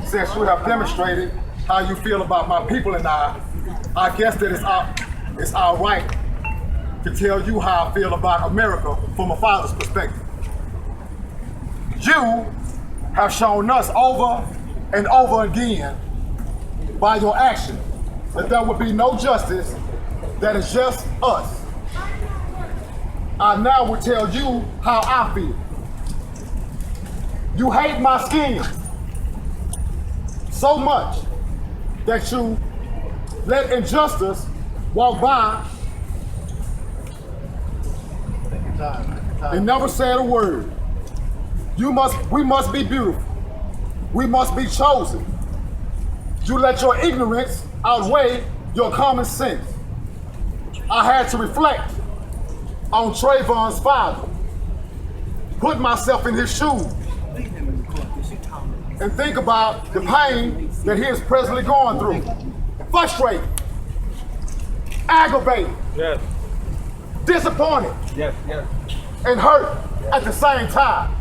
since you have demonstrated how you feel about my people and I guess that it's our right to tell you how I feel about America from a father's perspective. You have shown us over and over again by your actions that there would be no justice that is just us. I now will tell you how I feel. You hate my skin so much that you let injustice walk by and never said a word. We must be beautiful. We must be chosen. You let your ignorance outweigh your common sense. I had to reflect on Trayvon's father, put myself in his shoes, and think about the pain that he is presently going through. Frustrated, aggravated, yes, disappointed, yes, yes, and hurt at the same time.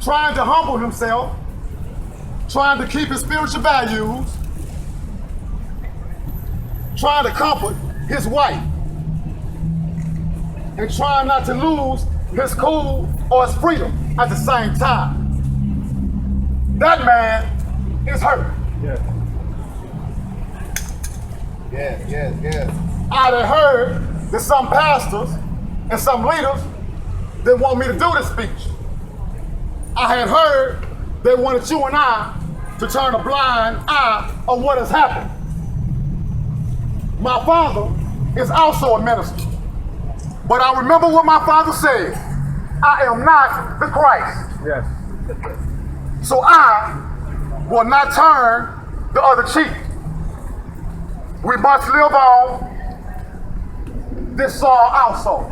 Trying to humble himself, trying to keep his spiritual values, trying to comfort his wife, and trying not to lose his cool or his freedom at the same time. That man is hurt. yes. Yes, yes, yes. I done heard that some pastors and some leaders, they want me to do this speech. I had heard they wanted you and I to turn a blind eye on what has happened. My father is also a minister, but I remember what my father said. I am not the Christ. Yes. So I will not turn the other cheek. We must live on this soil also.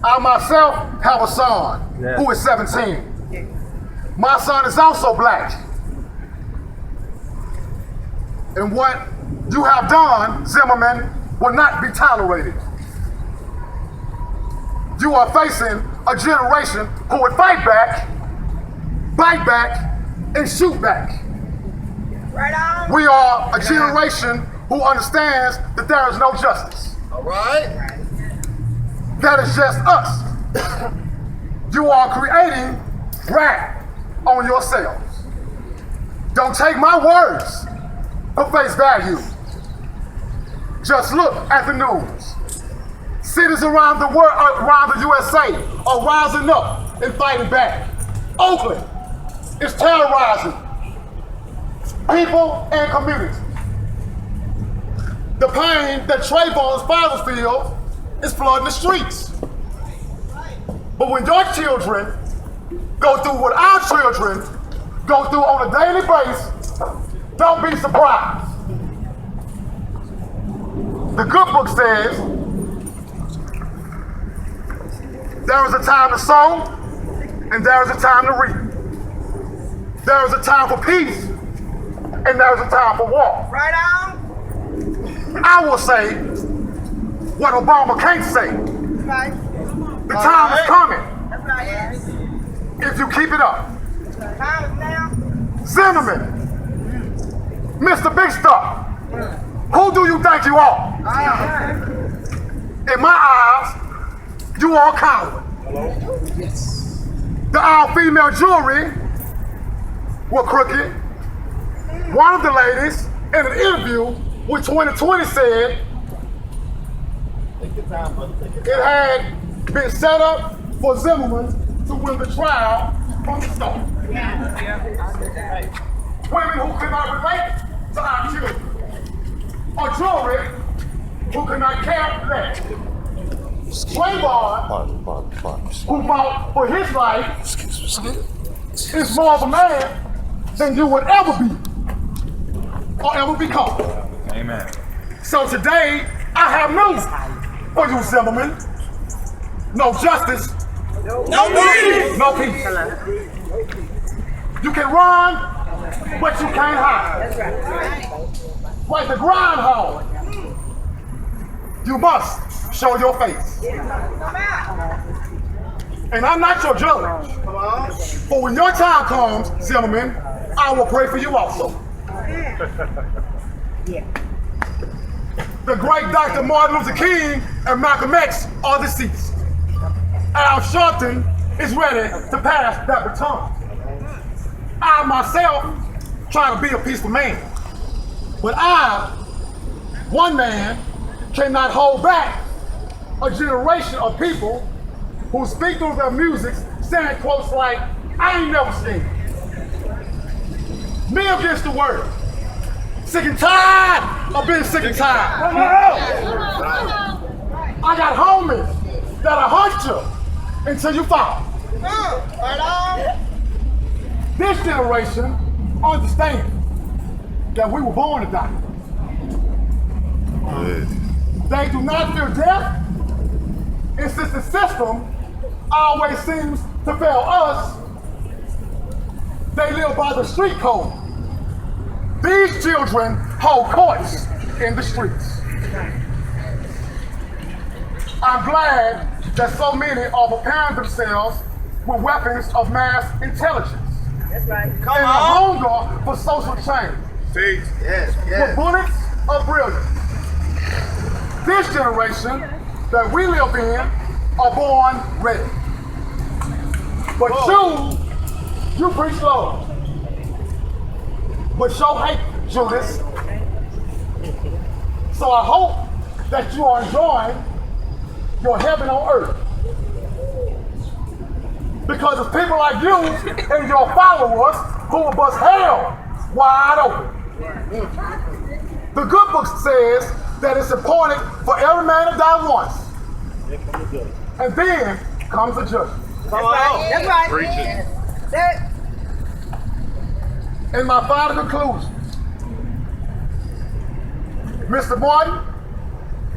I myself have a son who is 17. My son is also black. And what you have done, Zimmerman, will not be tolerated. You are facing a generation who would fight back, bite back, and shoot back. Right on. We are a generation who understands that there is no justice. All right. That is just us. You are creating wrath on yourselves. Don't take my words for face value. Just look at the news. Cities around the world, around the USA are rising up and fighting back. Oakland is terrorizing people and communities. The pain that Trayvon's father feels is flooding the streets. But when your children go through what our children go through on a daily basis, don't be surprised. The good book says, there is a time to sow and there is a time to reap. There is a time for peace and there is a time for war. Right on. I will say what Obama can't say. Right. The time is coming That's right. if you keep it up. Time is now. Zimmerman, Mr. Big Stuff, who do you think you are? In my eyes, you are a coward. Yes. The all-female jury were crooked. One of the ladies in an interview with 2020 said Take your time, brother. Take your time. it had been set up for Zimmerman to win the trial from the start. Women who cannot relate to our children. A jury who cannot care less. Trayvon, who fought for his life, is more of a man than you would ever be or ever become. Amen. So today, I have news for you, Zimmerman. No justice, No peace. no peace. You can run, but you can't hide. That's right. Like the groundhog, you must show your face. Come out. And I'm not your judge. Come on. But when your time comes, Zimmerman, I will pray for you also. The great Dr. Martin Luther King and Malcolm X are deceased. Al Sharpton is ready to pass that baton. I myself try to be a peaceful man. But I, one man, cannot hold back a generation of people who speak through their music saying quotes like, I ain't never seen it. Me against the world. Sick and tired of being sick and tired. I got homies that'll hunt you until you fall. This generation understands that we were born to die. They do not fear death, and since the system always seems to fail us, they live by the street code. These children hold courts in the streets. I'm glad that so many are preparing themselves with weapons of mass intelligence. That's right. And a hunger for social change. Yes, With bullets of brilliance. This generation that we live in are born ready. But you preach love. But show hate, Judas. So I hope that you are enjoying your heaven on earth. Because it's people like you and your followers who will bust hell wide open. The good book says that it's important for every man to die once. And then comes the judgment. That's right. Preaching. In my final conclusion, Mr. Martin,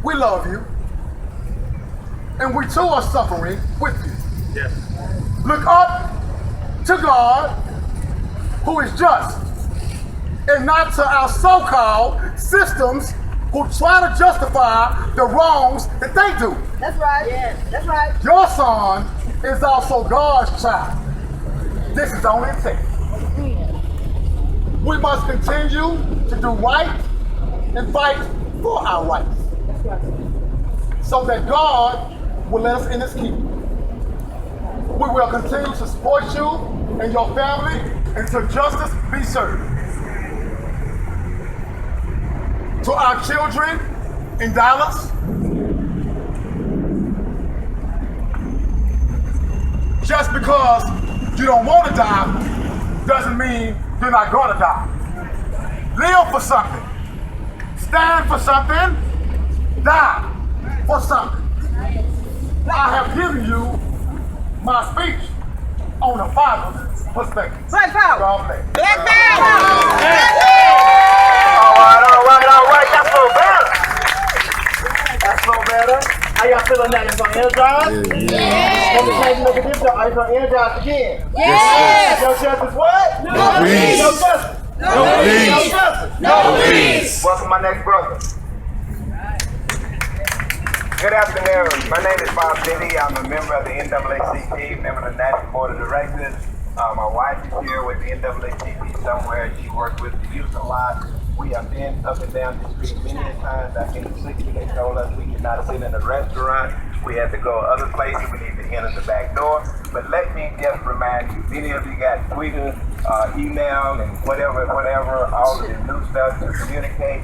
we love you. And we too are suffering with you. Yes. Look up to God, who is just, and not to our so-called systems who try to justify the wrongs that they do. That's right. That's right. Your son is also God's child. This is only a test. We must continue to do right and fight for our rights, so that God will let us in His kingdom. We will continue to support you and your family until justice be served. To our children in Dallas, just because you don't want to die doesn't mean you're not going to die. Live for something. Stand for something. Die for something. I have given you my speech on the father's perspective. Black power. God bless. Black power. All right. That's a little better. That's a little better. How y'all feeling now? You gonna energize? Yeah. Let me change make a difference. Are you gonna energize again? Yes. Your justice what? No peace. No justice. No peace. No peace. Welcome my next brother. Good afternoon. My name is Bob Diddy. I'm a member of the NAACP, member of the National Board of Directors. My wife is here with the NAACP somewhere. She works with the youth a lot. We have been up and down the street many times. Back in the 60s, they told us we could not sit in a restaurant. We had to go other places. We need to enter the back door. But let me just remind you, many of you got Twitter, email, and whatever, all of the new stuff to communicate.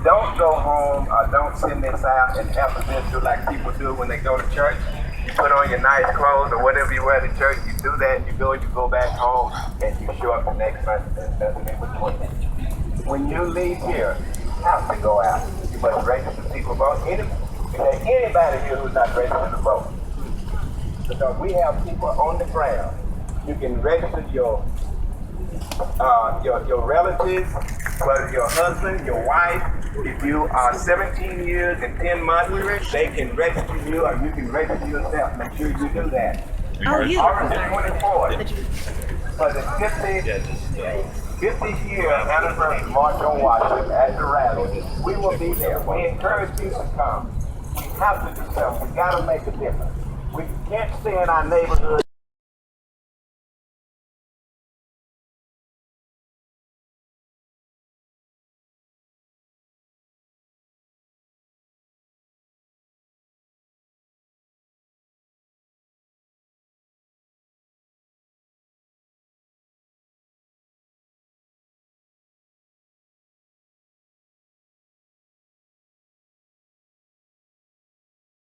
Don't go home or don't send this out and emphasize it like people do when they go to church. You put on your nice clothes or whatever you wear to church, you do that, you go back home, and you show up the next month. That's in between. When you leave here, you have to go out. You must register people vote. If there's anybody here who's not registered to vote, because we have people on the ground. You can register your relatives, whether your husband, your wife. If you are 17 years and 10 months, they can register you, or you can register yourself. Make sure you do that. August 24th, for the 50th year anniversary March on Washington at the rally, we will be there. We encourage you to come. We have to do something. We got to make a difference. We can't stay in our neighborhood.